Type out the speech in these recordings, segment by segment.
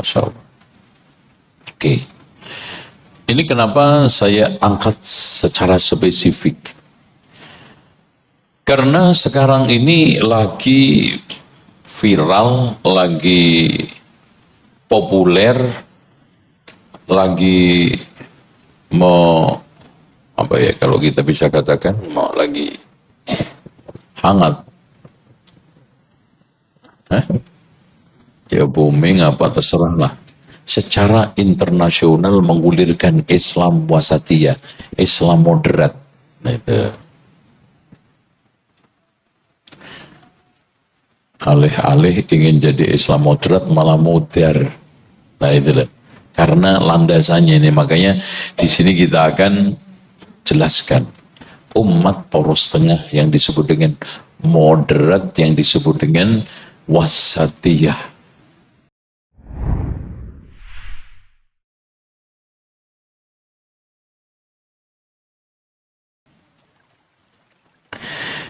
Masya Allah. Oke. Ini kenapa saya angkat secara spesifik. Karena sekarang ini lagi viral, lagi populer, lagi mau apa ya kalau kita bisa katakan mau lagi hangat. Ya booming apa terserah lah. Secara internasional menggulirkan Islam wasatiyah, Islam moderat. Nah, itu. Alih-alih ingin jadi Islam moderat malah modern. Nah itulah. Karena landasannya ini, makanya di sini kita akan jelaskan umat poros tengah yang disebut dengan moderat, yang disebut dengan wasatiyah.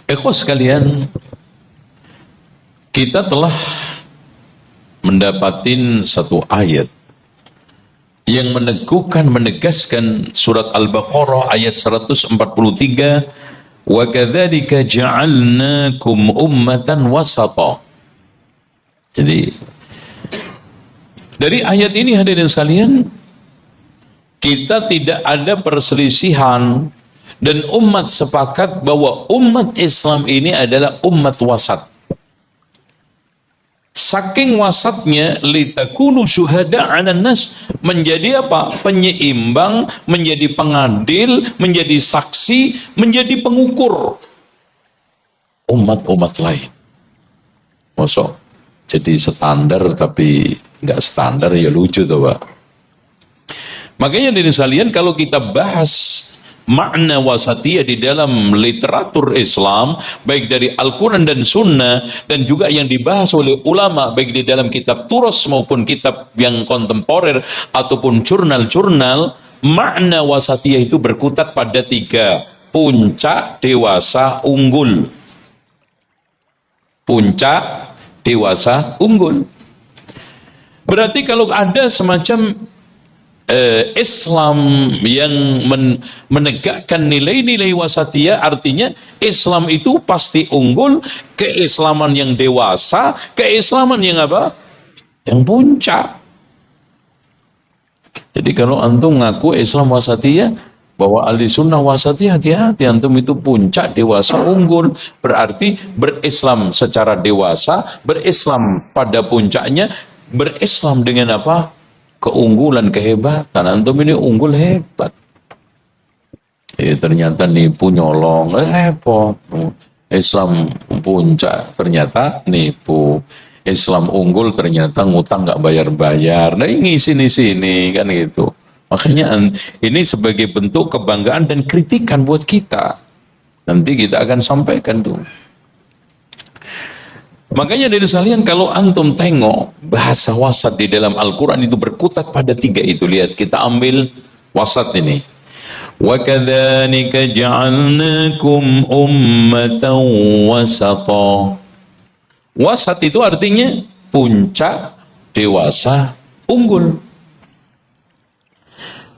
Ikhwas sekalian, kita telah mendapatin satu ayat yang menegaskan surat Al-Baqarah ayat 143, wa kadzalika ja'alnakum ummatan wasata. Jadi dari ayat ini hadirin sekalian, kita tidak ada perselisihan dan umat sepakat bahwa umat Islam ini adalah umat wasat. Saking wasatnya, litakunu syuhada 'alan nas, menjadi apa? Penyeimbang, menjadi pengadil, menjadi saksi, menjadi pengukur umat-umat lain. Masa jadi standar tapi nggak standar, ya lucu tuh Pak. Makanya dari sekalian kalau kita bahas makna wasatiyah di dalam literatur Islam, baik dari Al-Quran dan Sunnah, dan juga yang dibahas oleh ulama, baik di dalam kitab turos maupun kitab yang kontemporer, ataupun jurnal-jurnal, makna wasatiyah itu berkutat pada 3. Puncak, dewasa, unggul. Puncak, dewasa, unggul. Berarti kalau ada semacam Islam yang menegakkan nilai-nilai wasatiyah, artinya Islam itu pasti unggul, keislaman yang dewasa, keislaman yang apa? Yang puncak. Jadi kalau antum ngaku Islam wasatiyah, bahwa ahli sunnah wasatiyah, hati-hati, antum itu puncak, dewasa, unggul, berarti berislam secara dewasa, berislam pada puncaknya, berislam dengan apa? Keunggulan, kehebatan. Antum ini unggul, hebat. Ternyata nipu, nyolong, repot. Islam puncak, ternyata nipu. Islam unggul, ternyata ngutang nggak bayar-bayar. Nah ini sini kan gitu. Makanya ini sebagai bentuk kebanggaan dan kritikan buat kita. Nanti kita akan sampaikan tuh. Makanya dari sekalian kalau antum tengok bahasa wasat di dalam Al-Quran itu berkutat pada 3 itu. Lihat, kita ambil wasat ini. Wa kadzalika ja'alnakum ummatan wasata. Wasat itu artinya puncak, dewasa, unggul.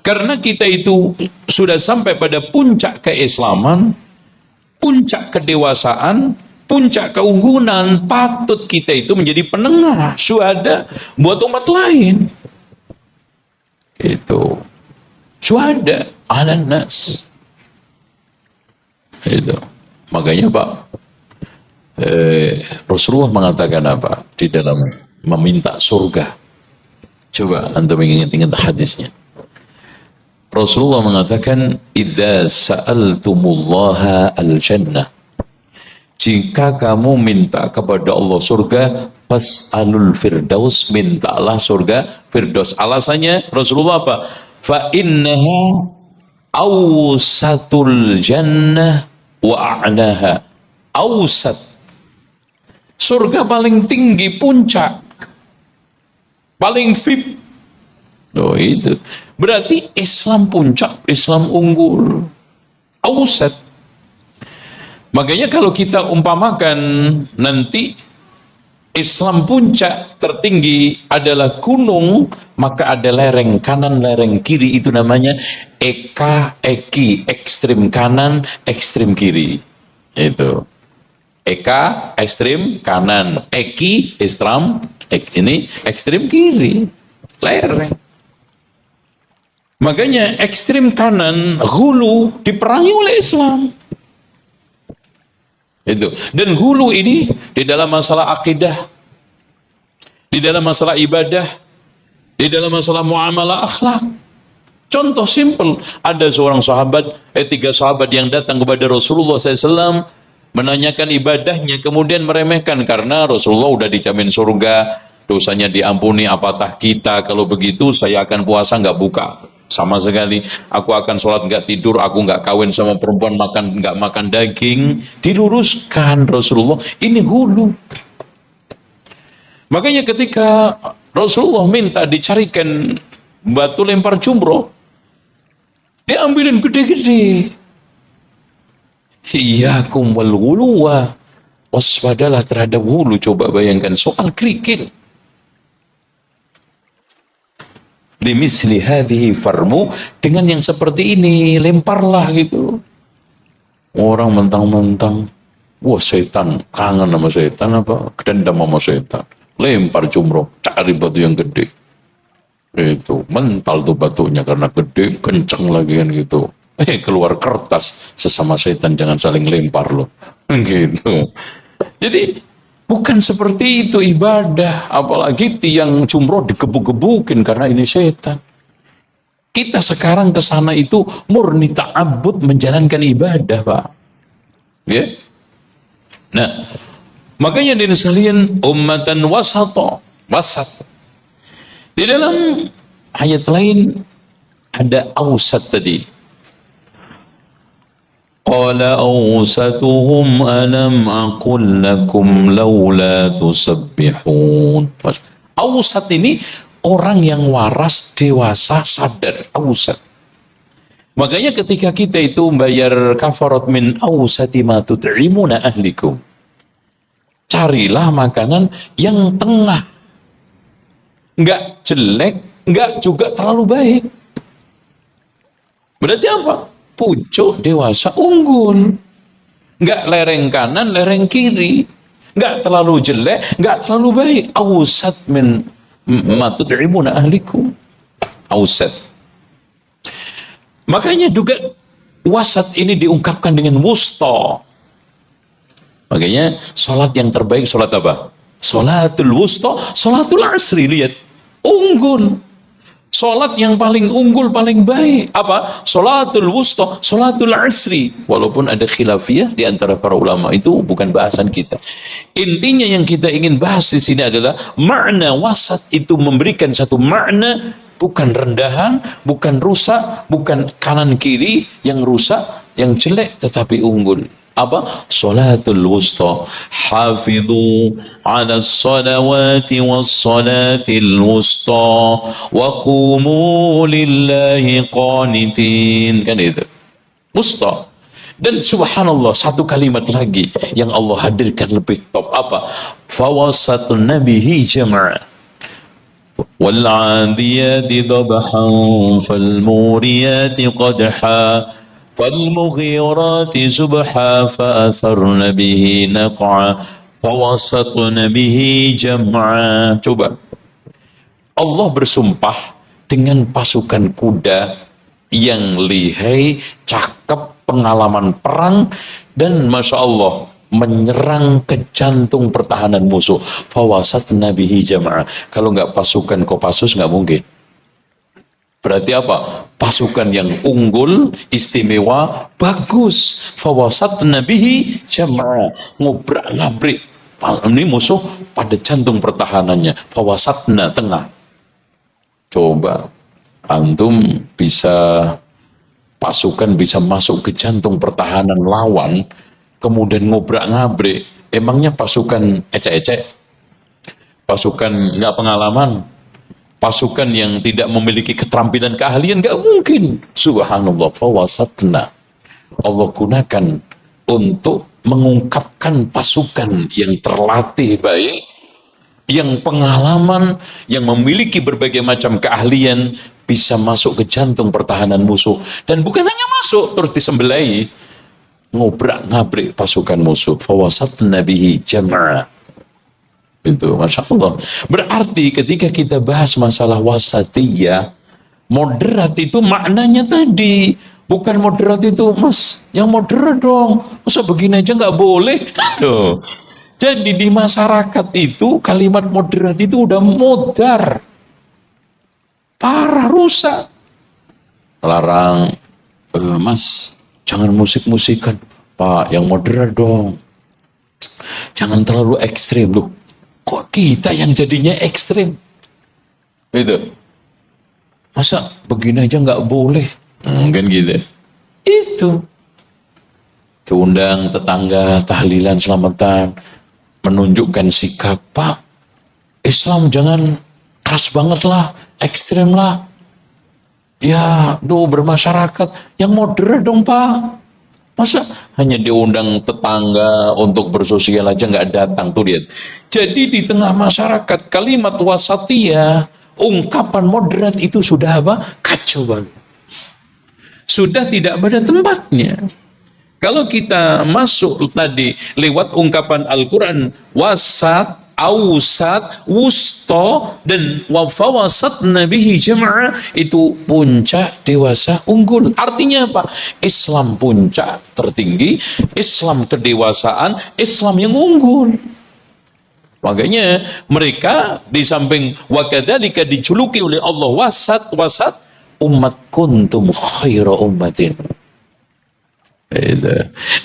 Karena kita itu sudah sampai pada puncak keislaman, puncak kedewasaan, puncak keunggulan, patut kita itu menjadi penengah, syuhada buat umat lain. Itu syuhada 'alan nas. Itu. Makanya Pak, Rasulullah mengatakan apa? Di dalam meminta surga. Coba antum ingat-ingat hadisnya. Rasulullah mengatakan, "Idza sa'altumullaha al-jannah." Jika kamu minta kepada Allah surga, fas'alul firdaus, mintalah surga firdaus. Alasannya Rasulullah apa? Fa innaha awsatul jannah wa a'laha. Awsat, surga paling tinggi, puncak, paling VIP. Oh itu berarti Islam puncak, Islam unggul, awsat. Makanya kalau kita umpamakan nanti Islam puncak tertinggi adalah gunung, maka ada lereng kanan, lereng kiri, itu namanya eka, eki, ekstrim kanan, ekstrim kiri. Itu. Eka, ekstrim kanan, eki, ini ekstrim kiri. Lereng. Makanya ekstrim kanan, hulu, diperangi oleh Islam. Itu. Dan hulu ini di dalam masalah akidah, di dalam masalah ibadah, di dalam masalah muamalah akhlak. Contoh simpel, ada seorang sahabat, tiga sahabat yang datang kepada Rasulullah SAW menanyakan ibadahnya, kemudian meremehkan karena Rasulullah udah dijamin surga, dosanya diampuni, apatah kita kalau begitu saya akan puasa nggak buka sama sekali, aku akan sholat nggak tidur, aku nggak kawin sama perempuan, nggak makan daging. Diluruskan Rasulullah, ini hulu. Makanya ketika Rasulullah minta dicarikan batu lempar jumroh, diambilin gede-gede. Iyyakum wal ghuluwa, waspadalah terhadap hulu. Coba bayangkan soal kerikil. Limisli hadhihi farmu, dengan yang seperti ini lemparlah gitu. Orang mentang-mentang wah setan, kangen sama setan apa, dendam sama setan, lempar jumroh, cari batu yang gede. Itu mental tuh batunya karena gede, kenceng lagi kan gitu. Keluar kertas, sesama setan jangan saling lempar loh. Gitu. Jadi bukan seperti itu ibadah, apalagi tiang jumroh digebuk-gebukin karena ini setan. Kita sekarang ke sana itu murni ta'abbud, menjalankan ibadah, Pak. Ya. Nah, makanya di sekalian ummatan wasata, wasat. Di dalam ayat lain ada awsat tadi. Qala awsatuhum alam aqul lakum laula tusabbihun. Awsat ini orang yang waras, dewasa, sadar, awsat. Makanya ketika kita itu membayar kafarat min awsati ma tut'imuna ahlikum, carilah makanan yang tengah, nggak jelek, nggak juga terlalu baik. Berarti apa? Pucuk, dewasa, unggul. Nggak lereng kanan, lereng kiri. Nggak terlalu jelek, nggak terlalu baik. Awsat min ma tut'imuna ahlikum. Awsat. Makanya juga wasat ini diungkapkan dengan wusta. Makanya salat yang terbaik salat apa? Salatul wusta, salatul asri. Lihat, unggul. Salat yang paling unggul, paling baik apa? Salatul wusta, salatul asri. Walaupun ada khilafiyah di antara para ulama, itu bukan bahasan kita. Intinya yang kita ingin bahas di sini adalah makna wasat itu memberikan satu makna, bukan rendahan, bukan rusak, bukan kanan kiri yang rusak, yang jelek, tetapi unggul. Apa? Salatul wusta. Hafidhu ala salawati was salatil wusta wa qumu lillahi qanitin. Kan itu. Wusta. Dan subhanallah, satu kalimat lagi yang Allah hadirkan lebih top. Apa? Fawasatun nabihi jama'a. Wal 'adiyati dhabhan fal muriyati qadha فالمغيرات سبحا فأثرن به نقعا فوسطن به جمعا. Coba Allah bersumpah dengan pasukan kuda yang lihai, cakep, pengalaman perang, dan Masya Allah menyerang ke jantung pertahanan musuh. Fawasatna bihi jama'a. Kalau nggak pasukan Kopassus nggak mungkin. Berarti apa? Pasukan yang unggul, istimewa, bagus. Fawasatna bihi jama'a. Ngobrak-ngabrik. Ini musuh pada jantung pertahanannya. Fawasatna, tengah. Coba antum bisa, pasukan bisa masuk ke jantung pertahanan lawan, kemudian ngobrak-ngabrik. Emangnya pasukan ecek-ecek? Pasukan nggak pengalaman? Pasukan yang tidak memiliki keterampilan, keahlian? Nggak mungkin. Subhanallah, fawasatna. Allah gunakan untuk mengungkapkan pasukan yang terlatih baik, yang pengalaman, yang memiliki berbagai macam keahlian, bisa masuk ke jantung pertahanan musuh. Dan bukan hanya masuk, terus disembelai, ngobrak-ngabrik pasukan musuh. Fawasatna bihi jam'a. Itu, Masya Allah. Berarti ketika kita bahas masalah wasatiyah, moderat itu maknanya tadi. Bukan moderat itu, Mas, yang moderat dong. Masa begini aja nggak boleh? Aduh. Jadi di masyarakat itu kalimat moderat itu udah modar. Parah, rusak. Larang, Mas, jangan musik-musikan. Pak, yang moderat dong. Jangan terlalu ekstrim. Loh, kok kita yang jadinya ekstrim? Itu. Masa begini aja nggak boleh? Kan gitu. Itu. Diundang tetangga, tahlilan, selamatan, menunjukkan sikap, Pak, Islam jangan keras banget lah, ekstrim lah. Ya, bermasyarakat, yang moderat dong, Pak. Masa hanya diundang tetangga untuk bersosial aja nggak datang, tuh lihat. Jadi di tengah masyarakat kalimat wasatiyah, ungkapan moderat itu sudah apa? Kacau banget. Sudah tidak pada tempatnya. Kalau kita masuk tadi lewat ungkapan Al-Quran, wasat, ausat, wusto, dan wafawasat nabihi jamaah, itu puncak dewasa unggul. Artinya apa? Islam puncak tertinggi, Islam kedewasaan, Islam yang unggul. Makanya mereka di samping wakadzalika dijuluki oleh Allah wasat, umat kuntum khaira ummatin.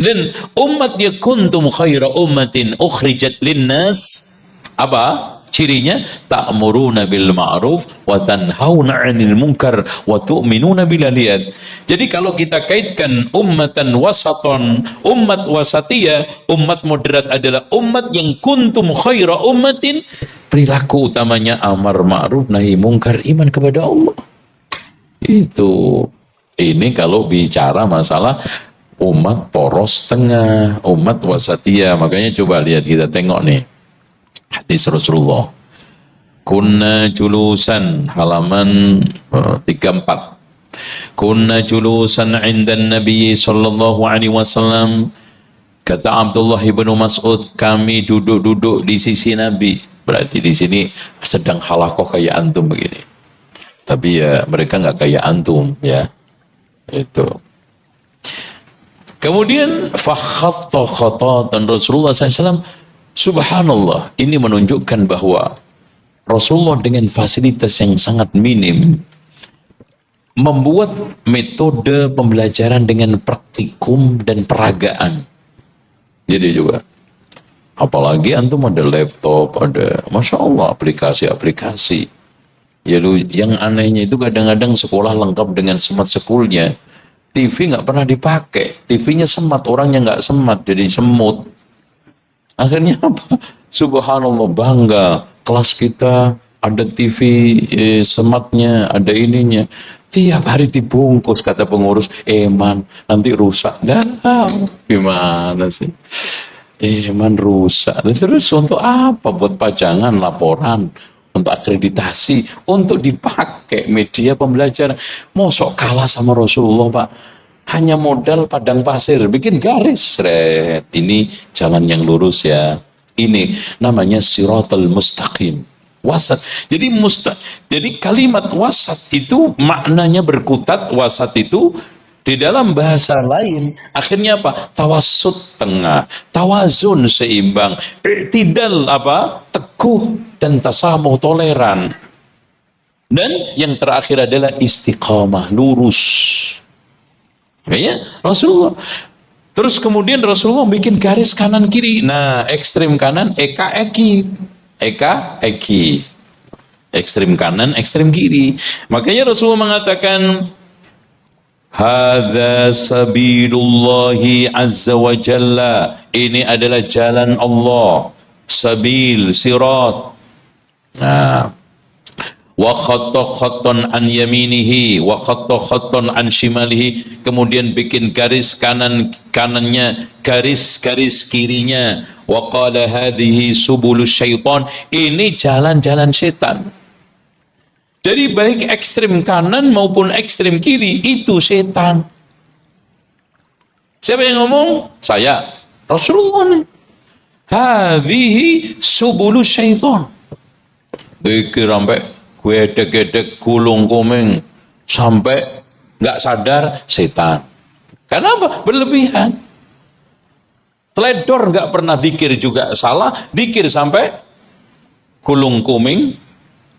Dan umat ya kuntum khaira ummatin ukhrijat linnas, apa cirinya? Ta'muruna bil ma'ruf wa tanhauna 'anil munkar wa tu'minuna bil liyad. Jadi kalau kita kaitkan ummatan wasaton, umat wasatiyah, umat moderat adalah umat yang kuntum khaira ummatin, perilaku utamanya amar ma'ruf nahi munkar, iman kepada Allah. Itu. Ini kalau bicara masalah umat poros tengah, umat wasatiyah. Makanya coba lihat, kita tengok nih hadis Rasulullah. Kunna julusan, halaman 34. Kunna julusan 'inda Nabi sallallahu alaihi wasallam. Kata Abdullah bin Mas'ud, kami duduk-duduk di sisi Nabi. Berarti di sini sedang halakoh kayak antum begini. Tapi ya mereka nggak kayak antum ya. Itu. Kemudian fakhatta khatatan Rasulullah SAW. Subhanallah, ini menunjukkan bahwa Rasulullah dengan fasilitas yang sangat minim membuat metode pembelajaran dengan praktikum dan peragaan. Jadi juga, apalagi antum ada laptop, ada, Masya Allah, aplikasi-aplikasi. Ya, yang anehnya itu kadang-kadang sekolah lengkap dengan smart schoolnya. TV nggak pernah dipakai, TV-nya semat, orangnya nggak semat, jadi semut. Akhirnya apa? Subhanallah, bangga, kelas kita ada TV sematnya, ada ininya. Tiap hari dibungkus, kata pengurus, eman, nanti rusak. Dah, gimana sih? Eman rusak. Terus untuk apa? Buat pajangan, laporan, untuk akreditasi, untuk dipakai media pembelajaran. Mosok kalah sama Rasulullah, Pak. Hanya modal padang pasir, bikin garis, red. Ini jalan yang lurus ya. Ini namanya siratal mustaqim, wasat. Jadi kalimat wasat itu maknanya berkutat. Wasat itu di dalam bahasa lain akhirnya apa? Tawassut, tengah, tawazun, seimbang, i'tidal, apa? Teguh, dan tasamuh, toleran. Dan yang terakhir adalah istiqamah, lurus. Kayaknya Rasulullah. Terus kemudian Rasulullah bikin garis kanan kiri. Nah, ekstrem kanan, eki. Ekstrem kanan, ekstrem kiri. Makanya Rasulullah mengatakan, hadza sabilullahi azza wa jalla. Ini adalah jalan Allah. Sabil, sirat. Nah, wa khatta khattan an yaminihi wa khatta khattan an shimalihi, kemudian bikin garis kanannya, garis kirinya. Wa qala hadhihi subulus syaitan, ini jalan-jalan setan. Jadi baik ekstrem kanan maupun ekstrem kiri itu setan. Siapa yang ngomong? Saya, Rasulullah. Hadhihi subulus syaitan. Pikir sampai gedek-gedek gulung kuming sampai nggak sadar setan. Kenapa? Berlebihan. Teledor nggak pernah zikir juga salah, zikir sampai gulung kuming,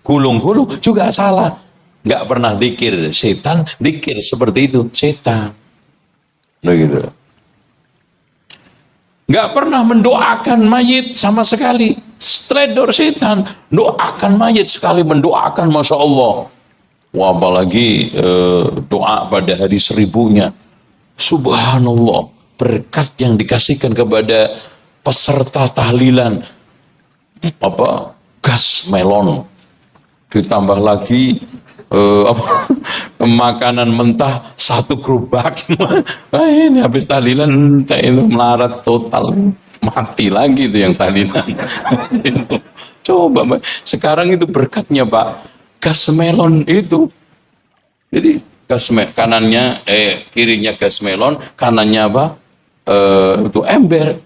gulung juga salah. Nggak pernah zikir setan, zikir seperti itu setan. Begitu. Nggak pernah mendoakan mayit sama sekali. Teledor setan. Doakan mayit sekali mendoakan, Masya Allah. Wah, apalagi doa pada hari 1000-nya. Subhanallah. Berkat yang dikasihkan kepada peserta tahlilan. Gas melon. Ditambah lagi makanan mentah 1 gerobak. Ini habis tahlilan itu melarat total, mati lagi itu yang tahlilan. Coba sekarang itu berkatnya Pak, gas melon itu. Jadi kanannya kirinya gas melon, kanannya apa? Itu ember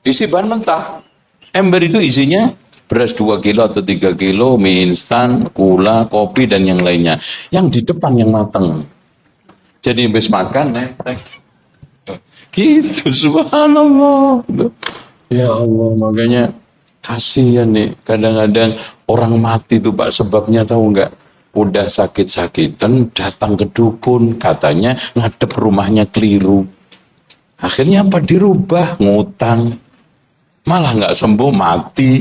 isi bahan mentah. Ember itu isinya beras 2 kilo atau 3 kilo, mie instan, gula, kopi, dan yang lainnya. Yang di depan yang matang. Jadi habis makan, gitu, subhanallah. Ya Allah, makanya kasihan nih. Kadang-kadang orang mati itu Pak, sebabnya tahu nggak? Udah sakit-sakitan, datang ke dukun, katanya ngadep rumahnya keliru. Akhirnya apa? Dirubah, ngutang. Malah nggak sembuh, mati.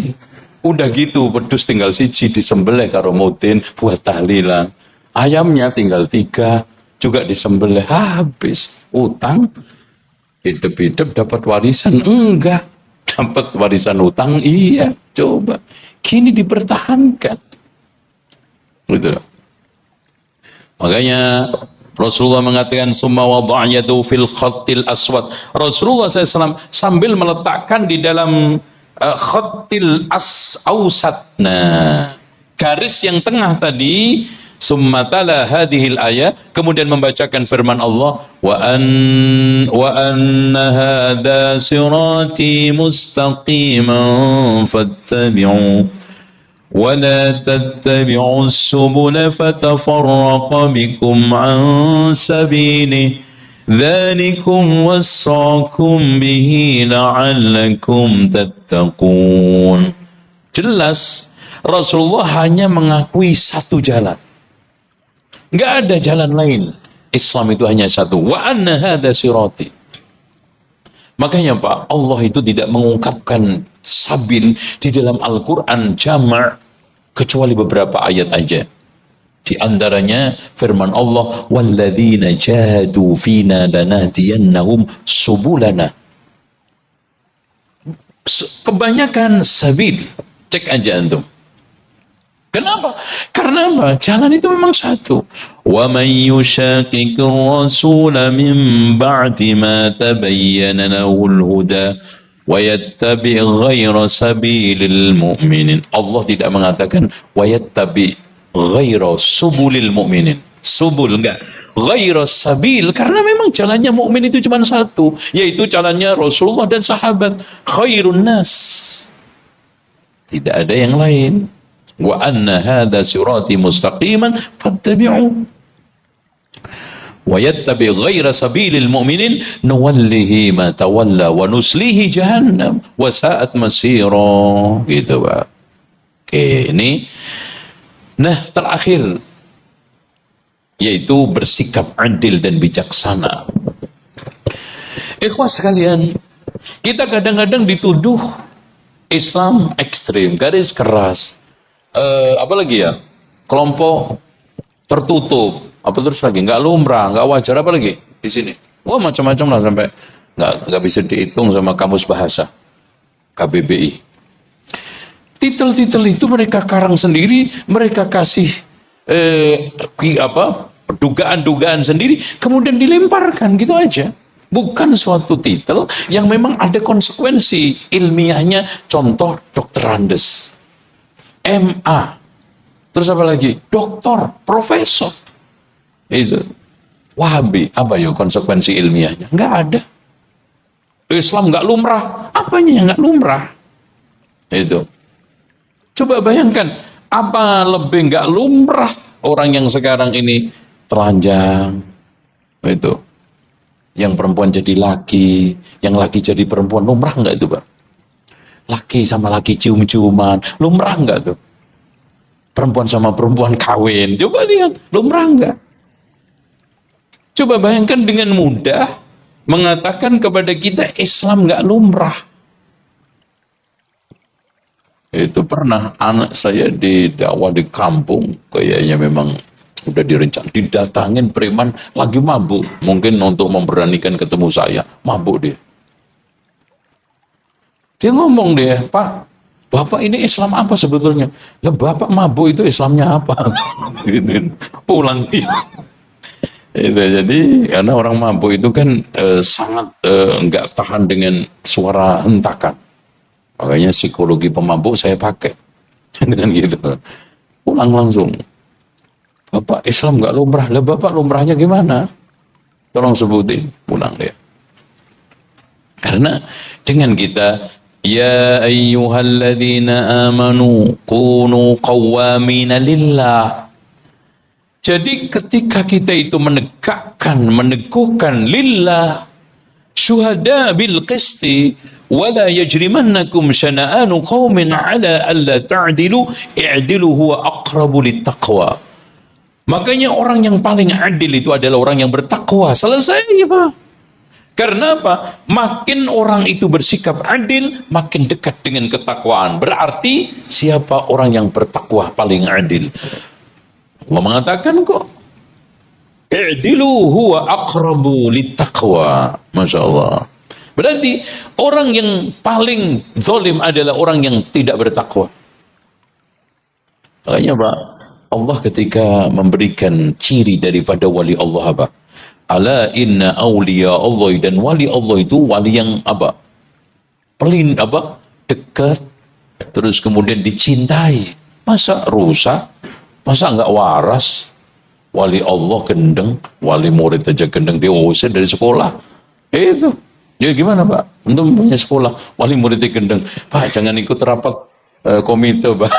Udah gitu, pedus tinggal siji disembelih karo mudin buat tahlilan. Ayamnya tinggal 3 juga disembelih, habis. Utang, hidup-hidup dapat warisan, enggak. Dapat warisan utang, iya. Coba, kini dipertahankan. Gitu loh. Makanya Rasulullah mengatakan summa wada'a yadahu fil khattil aswad. Rasulullah SAW sambil meletakkan di dalam khattil ausatna, garis yang tengah tadi, summa tala hadhil ayat, kemudian membacakan firman Allah, wa anna hadha sirati mustaqiman fattabi'u wa la tattabi'u subula fatafarraqa bikum an sabilihi dzalikum wassaakum bihi la'allakum tattaqun. Jelas Rasulullah hanya mengakui satu jalan, nggak ada jalan lain. Islam itu hanya satu. Wa anna hadza sirati. Makanya Pak, Allah itu tidak mengungkapkan sabil di dalam Al-Quran jama' kecuali beberapa ayat aja. Di antaranya firman Allah, walladzina jahadu fina lanahdiyannahum subulana. Kebanyakan sabil, cek aja antum. Kenapa? Karena apa? Jalan itu memang satu. Wa may yushaqiqir rasula min ba'di ma tabayyana lahul huda wa yattabi' ghayra sabilil mu'minin. Allah tidak mengatakan wa yattabi' ghaira subulil mu'minin. Subul enggak, ghaira sabil, karena memang jalannya mukmin itu cuma satu, yaitu jalannya Rasulullah dan sahabat, khairun nas, tidak ada yang lain. Wa anna hadza sirati mustaqiman fattabi'u wa yattabi' ghaira sabilil mu'minin nuwallihi ma tawalla wa nuslihi jahannam wa sa'at masira. Gitu Pak. Oke, ini nah, terakhir, yaitu bersikap adil dan bijaksana. Ikhwah sekalian, kita kadang-kadang dituduh Islam ekstrim, garis keras, apalagi ya, kelompok tertutup, apa terus lagi, nggak lumrah, nggak wajar, apa lagi di sini. Wah, macam-macam lah, sampai nggak bisa dihitung sama kamus bahasa KBBI. Titel-titel itu mereka karang sendiri, mereka kasih dugaan-dugaan sendiri, kemudian dilemparkan gitu aja. Bukan suatu titel yang memang ada konsekuensi ilmiahnya. Contoh Dr. Andes, MA, terus apa lagi? Doktor, profesor. Itu Wahabi, apa ya konsekuensi ilmiahnya? Nggak ada. Islam nggak lumrah, apanya yang nggak lumrah? Itu. Coba bayangkan, apa lebih nggak lumrah orang yang sekarang ini telanjang, itu, yang perempuan jadi laki, yang laki jadi perempuan, lumrah nggak itu, Pak? Laki sama laki cium-ciuman, lumrah nggak tuh? Perempuan sama perempuan kawin, coba lihat, lumrah nggak? Coba bayangkan dengan mudah mengatakan kepada kita Islam nggak lumrah. Itu pernah anak saya didakwah di kampung, kayaknya memang udah direncanakan, didatangin preman lagi mabuk, mungkin untuk memberanikan ketemu saya, mabuk dia. Dia ngomong dia, Pak, Bapak ini Islam apa sebetulnya? Lah Bapak mabuk itu Islamnya apa? Gitu. Pulang dia. Itu jadi karena orang mabuk itu kan sangat nggak tahan dengan suara hentakan. Makanya psikologi pemabuk saya pakai dengan gitu. Pulang langsung. Bapak Islam nggak lumrah. Lah Bapak lumrahnya gimana? Tolong sebutin. Pulang dia. Karena dengan kita, ya ayyuhalladzina amanu kunu qawwamina lillah. Jadi ketika kita itu menegakkan, meneguhkan lillah, syuhada bil qisti, wala yajrimannakum syana'anu qaumin ala alla ta'dilu, i'dilu huwa aqrabu littaqwa. Makanya orang yang paling adil itu adalah orang yang bertakwa. Selesai ya Pak. Karena apa? Makin orang itu bersikap adil, makin dekat dengan ketakwaan. Berarti siapa orang yang bertakwa paling adil? Allah mengatakan kok, i'dilu huwa aqrabu littaqwa. Masya Allah. Berarti orang yang paling zalim adalah orang yang tidak bertakwa. Makanya Pak, Allah ketika memberikan ciri daripada wali Allah apa? Ala inna awliya Allah, dan wali Allah itu wali yang apa? Pelin apa? Dekat, terus kemudian dicintai. Masa rusak? Masa nggak waras? Wali Allah gendeng, wali murid aja gendeng, diusir dari sekolah. Itu. Ya gimana Pak? Untuk punya sekolah, wali muridnya gendeng. Pak jangan ikut rapat komite Pak.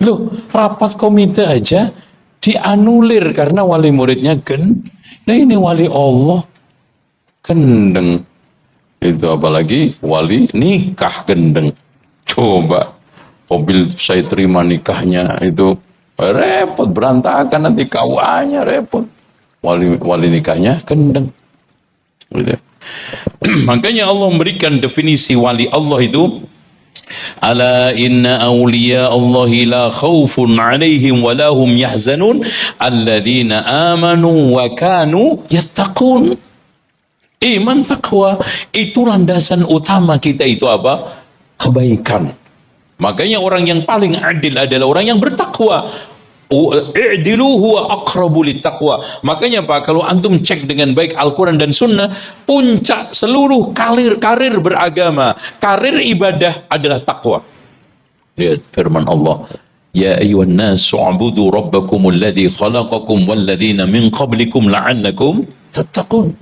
Loh, rapat komite aja dianulir karena wali muridnya gendeng. Nah ini wali Allah gendeng. Itu apalagi wali nikah gendeng. Coba mobil saya terima nikahnya itu repot, berantakan nanti kawannya repot. Wali nikahnya gendeng. Gitu. Makanya Allah memberikan definisi wali Allah itu, ala inna awliya Allahi la khawfun alaihim wa lahum yahzanun alladzina amanu wa kanu yattaqun. Iman takwa itu landasan utama kita itu apa? Kebaikan. Makanya orang yang paling adil adalah orang yang bertakwa. I'dilu huwa aqrabu littaqwa. Makanya Pak, kalau antum cek dengan baik Al-Quran dan Sunnah, puncak seluruh karir beragama, karir ibadah adalah takwa. Lihat firman Allah, ya ayyuhan nasu ubudu rabbakumul ladzi khalaqakum wal ladzina min qablikum la'allakum tattaqun.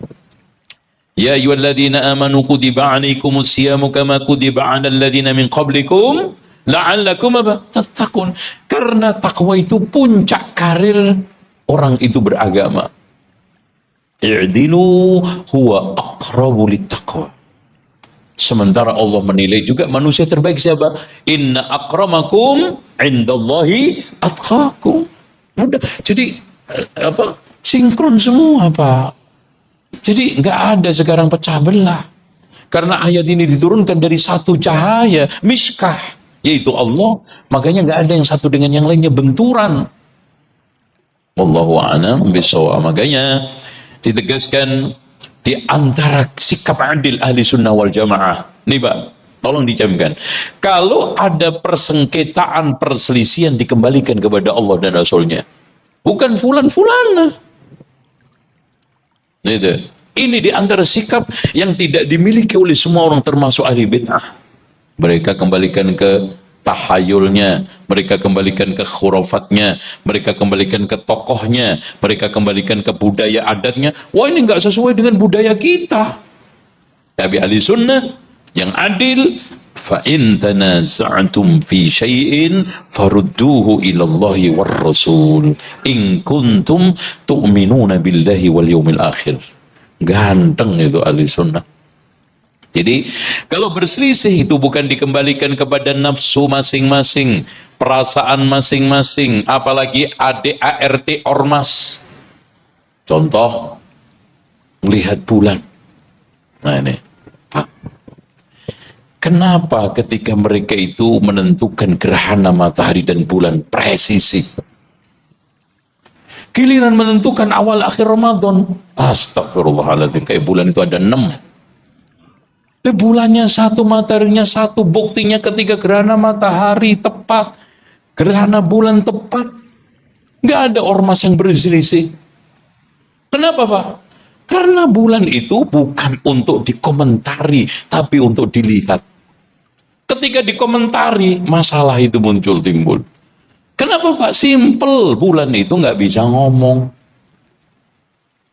Ya ayyuhalladzina amanu kutiba alaikumus siyamu kama kutiba 'alal ladzina min qablikum la'allakum tattaqun. Karena takwa itu puncak karir orang itu beragama. I'dilu huwa aqrabu littaqwa. Sementara Allah menilai juga manusia terbaik siapa? Inna akramakum indallahi atqakum. Udah, jadi apa? Sinkron semua Pak. Jadi nggak ada sekarang pecah belah. Karena ayat ini diturunkan dari satu cahaya, miskah, yaitu Allah. Makanya nggak ada yang satu dengan yang lainnya benturan. Wallahu a'lam bishawab. Makanya ditegaskan di antara sikap adil ahli sunnah wal jamaah. Nih Pak, tolong dicamkan. Kalau ada persengketaan, perselisihan, dikembalikan kepada Allah dan Rasulnya. bukan fulan-fulana. Ini di antara sikap yang tidak dimiliki oleh semua orang termasuk ahli bid'ah. Mereka kembalikan ke tahayulnya, mereka kembalikan ke khurafatnya, mereka kembalikan ke tokohnya, mereka kembalikan ke budaya adatnya. Wah, ini nggak sesuai dengan budaya kita. Tapi ahli sunnah yang adil, fa in tanaza'tum fi syai'in farudduhu ila Allahi war Rasul in kuntum tu'minuna billahi wal yawmil akhir. Ganteng itu ahli sunnah. Jadi kalau berselisih itu bukan dikembalikan kepada nafsu masing-masing, perasaan masing-masing, apalagi ADART ormas. Contoh, melihat bulan. Nah ini, Pak, kenapa ketika mereka itu menentukan gerhana matahari dan bulan presisi, giliran menentukan awal akhir Ramadan, astagfirullahaladzim, kayak bulan itu ada 6. Bulannya satu, mataharinya satu, buktinya ketika gerhana matahari tepat, gerhana bulan tepat, nggak ada ormas yang berselisih. Kenapa, Pak? Karena bulan itu bukan untuk dikomentari, tapi untuk dilihat. Ketika dikomentari, masalah itu muncul timbul. Kenapa, Pak? Simple, bulan itu nggak bisa ngomong.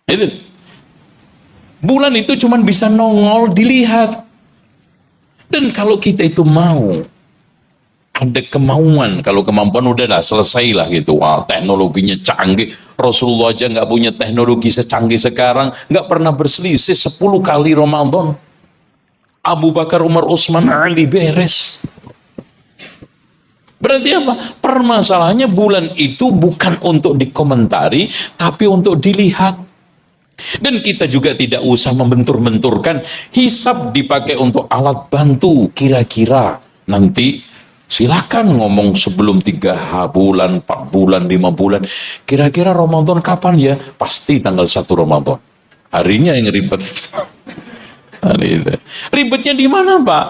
Itu. Bulan itu cuma bisa nongol, dilihat. Dan kalau kita itu mau, ada kemauan, kalau kemampuan udahlah selesai lah gitu. Wah, teknologinya canggih. Rasulullah aja nggak punya teknologi secanggih sekarang, nggak pernah berselisih 10 kali Ramadan. Abu Bakar, Umar, Utsman, Ali beres. Berarti apa? Permasalahannya bulan itu bukan untuk dikomentari, tapi untuk dilihat. Dan kita juga tidak usah membentur-benturkan, hisab dipakai untuk alat bantu. Kira-kira nanti silakan ngomong sebelum 3 bulan, 4 bulan, 5 bulan. Kira-kira Ramadan kapan ya? Pasti tanggal 1 Ramadan. Harinya yang ribet. Ribetnya di mana, Pak?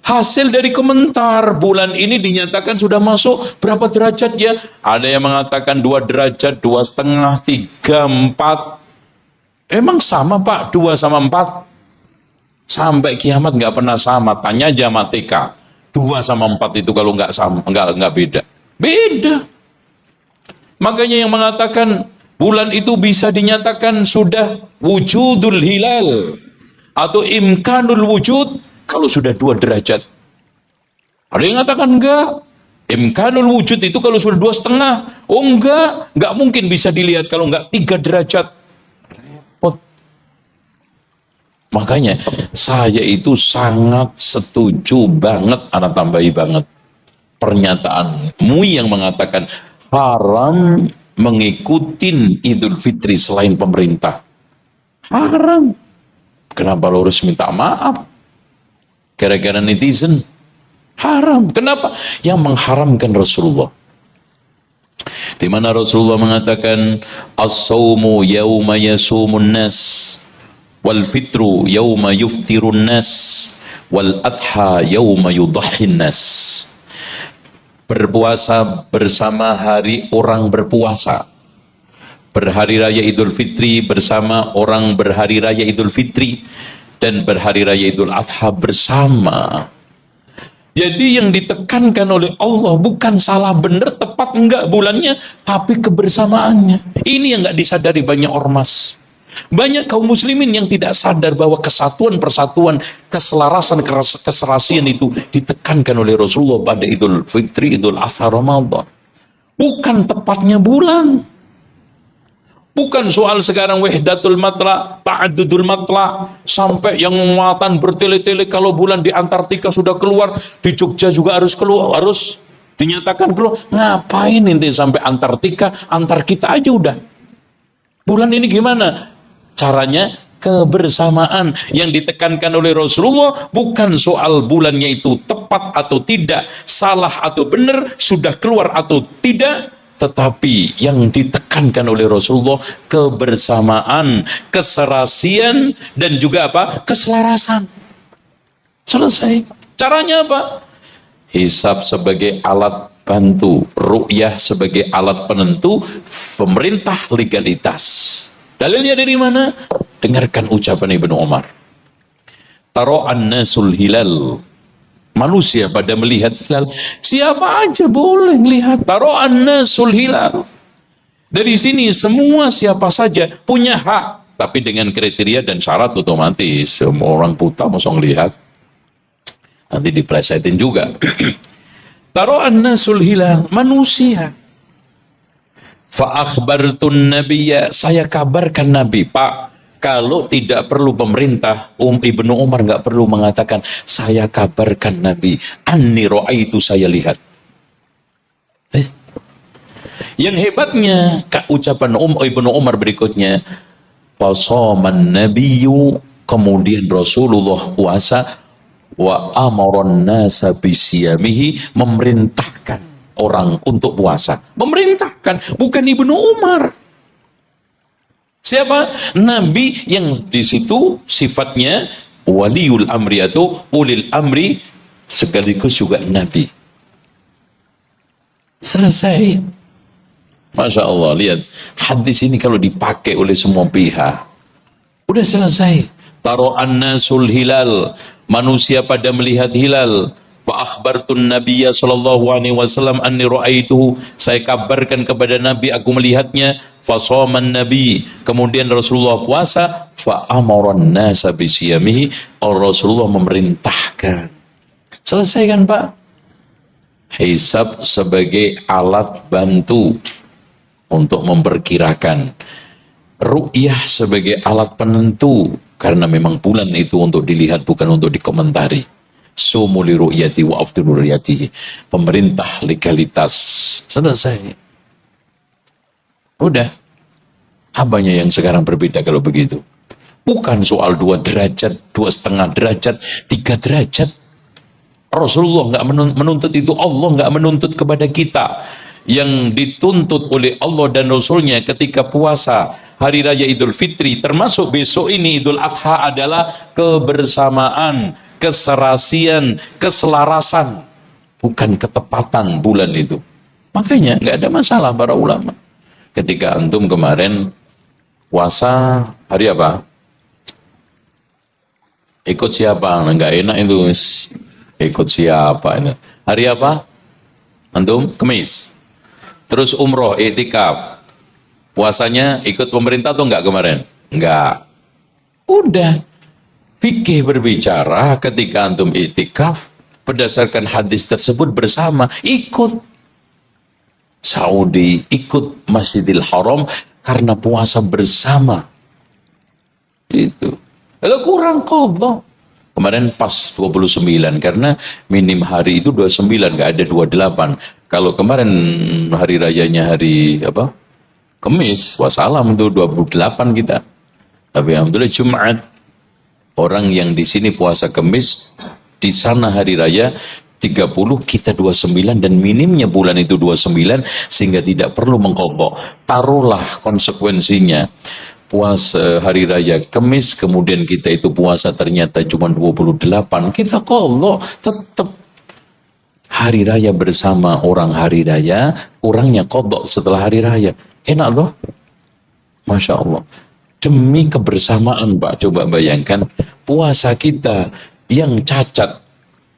Hasil dari komentar, bulan ini dinyatakan sudah masuk berapa derajat ya? Ada yang mengatakan 2 derajat, 2,5, 3, 4. Emang sama, Pak, 2 sama 4? Sampai kiamat nggak pernah sama. Tanya aja sama TK. 2 sama 4 itu kalau nggak sama, nggak beda. Beda. Makanya yang mengatakan bulan itu bisa dinyatakan sudah wujudul hilal atau imkanul wujud kalau sudah 2 derajat. Ada yang mengatakan enggak. Imkanul wujud itu kalau sudah 2,5. Oh enggak mungkin bisa dilihat kalau enggak 3 derajat. Makanya saya itu sangat setuju banget, anak tambahi banget pernyataan MUI yang mengatakan haram mengikuti Idul Fitri selain pemerintah. Haram. Kenapa lo harus minta maaf? Gara-gara netizen. Haram. Kenapa? Yang mengharamkan Rasulullah. Di mana Rasulullah mengatakan as-saumu yauma yasumun nas wal fitru yauma yuftirun nas wal adha yauma yudahhin nas. Berpuasa bersama hari orang berpuasa, berhari raya Idul Fitri bersama orang berhari raya Idul Fitri, dan berhari raya Idul Adha bersama. Jadi yang ditekankan oleh Allah bukan salah benar tepat enggak bulannya, tapi kebersamaannya. Ini yang enggak disadari banyak ormas. Banyak kaum muslimin yang tidak sadar bahwa kesatuan, persatuan, keselarasan, keserasian itu ditekankan oleh Rasulullah pada Idul Fitri, Idul Adha, Ramadan. Bukan tepatnya bulan. Bukan soal sekarang wahdatul matla, ta'addudul matla, sampai yang muatan bertele-tele kalau bulan di Antartika sudah keluar, di Jogja juga harus keluar, harus dinyatakan keluar. Ngapain nanti sampai Antartika, antar kita aja udah. Bulan ini gimana? Caranya kebersamaan. Yang ditekankan oleh Rasulullah bukan soal bulannya itu tepat atau tidak, salah atau benar, sudah keluar atau tidak, tetapi yang ditekankan oleh Rasulullah kebersamaan, keserasian, dan juga apa? Keselarasan. Selesai. Caranya apa? Hisab sebagai alat bantu. Ru'yah sebagai alat penentu pemerintah legalitas. Dalilnya dari mana? Dengarkan ucapan Ibnu Umar. Tara'an nasul hilal. Manusia pada melihat hilal. Siapa aja boleh melihat. Tara'an nasul hilal. Dari sini semua siapa saja punya hak. Tapi dengan kriteria dan syarat otomatis. Semua orang buta masa ngelihat. Nanti diplesetin juga. Tara'an nasul hilal. Manusia. Fa'akhbartun nabiyya, saya kabarkan Nabi, Pak, kalau tidak perlu pemerintah, Ibnu Umar nggak perlu mengatakan, saya kabarkan Nabi, anni ra'aitu, saya lihat. Yang hebatnya, ucapan Ibnu Umar berikutnya, fasoman nabiyyu, kemudian Rasulullah puasa, wa amaron nasa bisiyamihi, memerintahkan orang untuk puasa, memerintahkan, bukan Ibnu Umar. Siapa? Nabi yang di situ sifatnya waliul amri atau ulil amri sekaligus juga Nabi. Selesai. Masya Allah, lihat hadis ini kalau dipakai oleh semua pihak, udah selesai. Tara'an nasul hilal, manusia pada melihat hilal. Fa akhbartun nabiyya sallallahu alaihi wasallam anni ra'aituhu, saya kabarkan kepada Nabi aku melihatnya. Fa shaman nabi, kemudian Rasulullah puasa. Fa amaran nasa bisiyamihi, Rasulullah memerintahkan. Selesai kan Pak? Hisab sebagai alat bantu untuk memperkirakan, ru'yah sebagai alat penentu karena memang bulan itu untuk dilihat bukan untuk dikomentari. Sumuli ru'yati wa aftiru ru'yati, pemerintah legalitas. Selesai. Udah. Apanya yang sekarang berbeda kalau begitu? Bukan soal 2 derajat, 2,5 derajat, 3 derajat. Rasulullah nggak menuntut itu, Allah nggak menuntut kepada kita. Yang dituntut oleh Allah dan Rasulnya ketika puasa Hari Raya Idul Fitri, termasuk besok ini Idul Adha, adalah kebersamaan, keserasian, keselarasan, bukan ketepatan bulan itu. Makanya nggak ada masalah para ulama. Ketika antum kemarin puasa hari apa? Ikut siapa? Nggak enak itu. Ikut siapa ini? Hari apa? Antum Kemis. Terus umroh, iktikaf. Puasanya ikut pemerintah atau enggak kemarin? Enggak. Udah. Fikih berbicara ketika antum iktikaf, berdasarkan hadis tersebut bersama, ikut. Saudi, ikut Masjidil Haram karena puasa bersama. Itu. Kalau kurang qadha. Kemarin pas 29 karena minim hari itu 29, enggak ada 28. Kalau kemarin hari rayanya hari apa? Kemis, wassalam itu 28 kita. Tapi alhamdulillah Jumat. Orang yang di sini puasa Kemis, di sana hari raya 30, kita 29 dan minimnya bulan itu 29 sehingga tidak perlu mengqadha. Taruhlah konsekuensinya. Puasa hari raya Kemis, kemudian kita itu puasa ternyata cuma 28, kita qadha tetap. Hari raya bersama orang hari raya, orangnya qadha setelah hari raya. Enak loh. Masya Allah. Demi kebersamaan Pak, coba bayangkan puasa kita yang cacat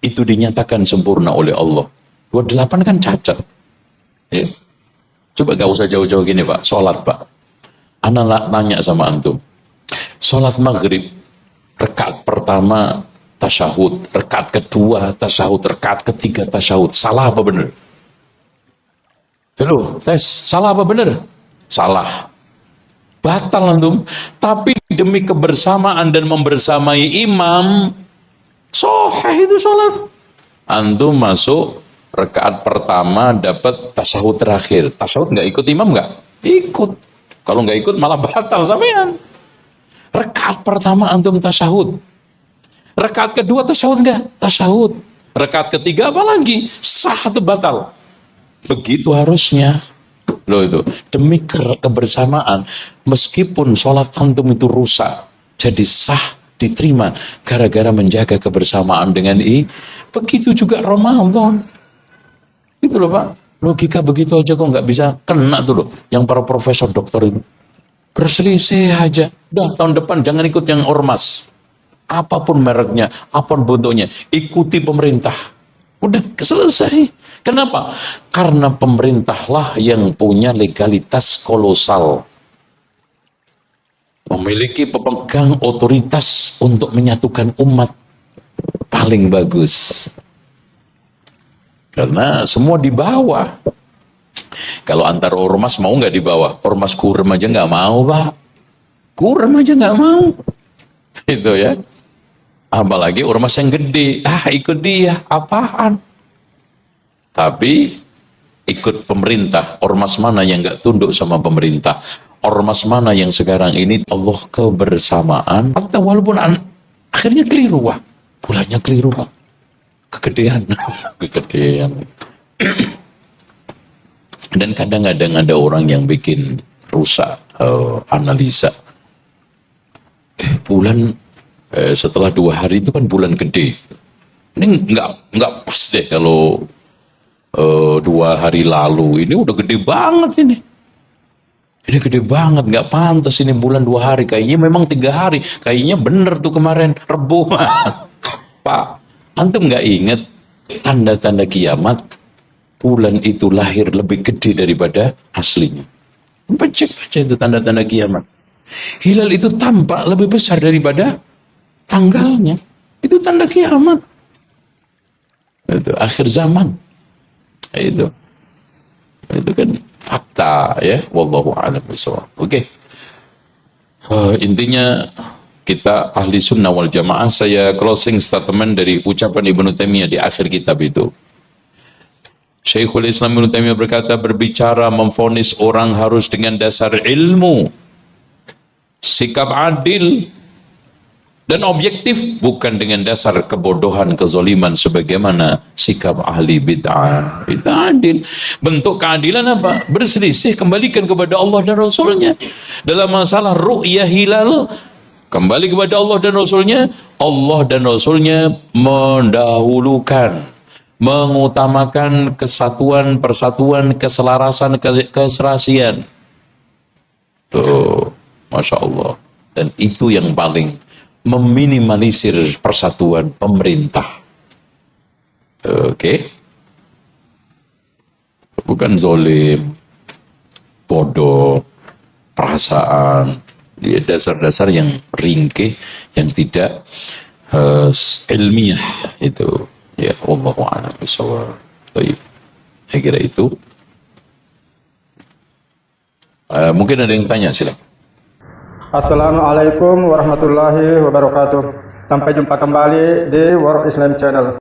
itu dinyatakan sempurna oleh Allah. 28 kan cacat. Ya. Coba gak usah jauh-jauh gini Pak, sholat Pak. Anak nanya sama antum. Sholat maghrib, rakaat pertama tasyahud, rakaat kedua tasyahud, rakaat ketiga tasyahud. Salah apa benar? Halo, tes. Salah apa benar? Salah. Batal antum. Tapi demi kebersamaan dan membersamai imam, sahih itu sholat. Antum masuk rakaat pertama dapat tasyahud terakhir. Tasyahud nggak ikut imam nggak? Ikut. Kalau nggak ikut malah batal sampean. Rakaat pertama antum tasyahud. Rakaat kedua tasyahud nggak? Tasyahud. Rakaat ketiga apa lagi? Sah atau batal? Begitu harusnya. Loh itu. Demi kebersamaan. Meskipun sholat antum itu rusak. Jadi sah, diterima. Gara-gara menjaga kebersamaan dengan begitu juga Ramadan. Gitu loh Pak. Logika begitu aja kok nggak bisa kena tuh loh. Yang para profesor dokter itu. Berselisih aja. Udah tahun depan jangan ikut yang ormas. Apapun mereknya, apapun bentuknya. Ikuti pemerintah. Udah selesai. Kenapa? Karena pemerintahlah yang punya legalitas kolosal. Memiliki pemegang otoritas untuk menyatukan umat. Paling bagus. Karena semua di bawah. Kalau antar ormas mau nggak di bawah? Ormas kurem aja nggak mau, Pak. Kurem aja nggak mau. Itu ya. Apalagi ormas yang gede. Ikut dia. Apaan? Tapi ikut pemerintah. Ormas mana yang nggak tunduk sama pemerintah? Ormas mana yang sekarang ini Allah kebersamaan? Atau walaupun akhirnya keliru, Pak. Bulannya keliru, Pak. Kegedean. Kegedean. Dan kadang-kadang ada orang yang bikin rusak analisa. Bulan setelah 2 hari itu kan bulan gede. Ini nggak pas deh kalau 2 hari lalu ini udah gede banget ini. Ini gede banget, nggak pantas ini bulan 2 hari. Kayaknya memang 3 hari. Kayaknya bener tuh kemarin Rebo. Pak, antum nggak inget tanda-tanda kiamat? Bulan itu lahir lebih gede daripada aslinya. Cek aja itu tanda-tanda kiamat. Hilal itu tampak lebih besar daripada tanggalnya. Itu tanda kiamat. Itu akhir zaman. Itu kan fakta ya. Wallahu a'lam bishawab. Oke. Intinya kita ahli sunnah wal jamaah. Saya closing statement dari ucapan Ibnu Taimiyah di akhir kitab itu. Syekhul Islam Ibnu Taimiyah berkata, berbicara memvonis orang harus dengan dasar ilmu, sikap adil dan objektif, bukan dengan dasar kebodohan, kezaliman sebagaimana sikap ahli bid'ah. Itu adil. Bentuk keadilan apa? Berselisih, kembalikan kepada Allah dan Rasulnya. Dalam masalah ru'yah hilal, kembali kepada Allah dan Rasulnya. Allah dan Rasulnya mendahulukan, mengutamakan kesatuan, persatuan, keselarasan, keserasian. Tuh, Masya Allah. Dan itu yang paling meminimalisir persatuan pemerintah. Oke. Bukan zolim, bodoh, perasaan. Dia dasar-dasar yang ringkih, yang tidak ilmiah itu. Ya, wallahu a'lam bishawab. Baik. Saya kira itu. Mungkin ada yang tanya, silakan. Assalamualaikum warahmatullahi wabarakatuh. Sampai jumpa kembali di World Islam Channel.